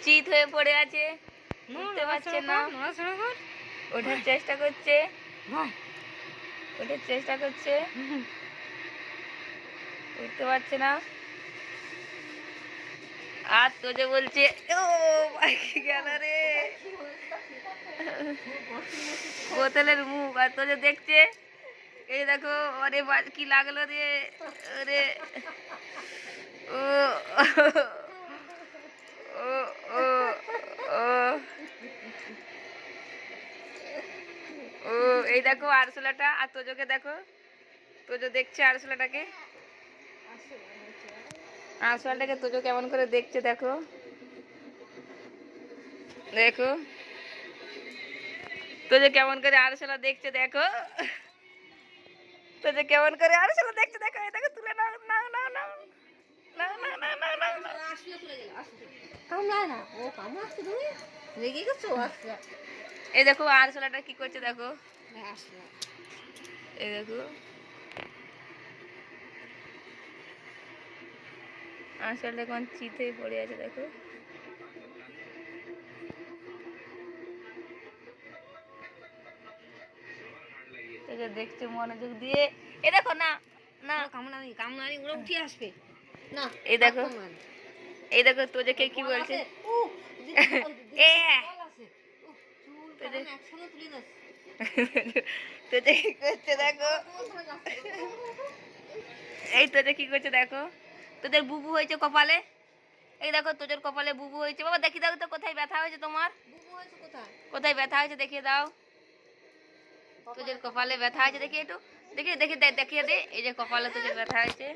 চিত হয়ে পড়ে আছে, উঠতে পারছে না, ওঠার চেষ্টা করছে, ওঠার চেষ্টা করছে, উঠতে পারছে না। আর তো যে বলছে ও পাখি গেল রে, বোতলের মুখ। আর তো যে দেখছে, এই দেখো ওরে কি লাগলো রে, ওরে ও ও ও ও ও এই দেখো আরশোলাটা। আর তোজোকে দেখো, তোজো দেখছে আরশোলাটাকে, আরশোলাটাকে তোজো কেমন করে দেখছে দেখো, দেখো তোজো কেমন করে আরশোলা দেখছে দেখো, তোজো কেমন করে আরশোলা দেখছে দেখো। এই দেখো তুলে নাও নাও নাও নাও নাও নাও নাও নাও নাও নাও। এই দেখো আরশোলাটা কি করছে দেখো, এই দেখো আরশোলাটা এখন চিতে পড়ে আছে দেখো। দেখছে মনোযোগ দিয়ে, এই দেখো না না কামনানি কামনানি ওরা উঠে আসবে না। এই দেখো, এই দেখো তোজোকে কি বলছে, এ তোজো কি করছে দেখো, এই তোজো কি করছে দেখো। তোদের বুবু হয়েছে কপালে, এই দেখো তোজোর কপালে বুবু হয়েছে। বাবা দেখি দাও তো কোথায় ব্যথা হয়েছে তোমার, কোথায় ব্যথা হয়েছে দেখিয়ে দাও। তোজোর কপালে ব্যথা হয়েছে দেখিয়ে একটু, দেখিয়ে দেখিয়ে দেখিয়ে দে, এই যে কপালে তোজোর ব্যথা হয়েছে।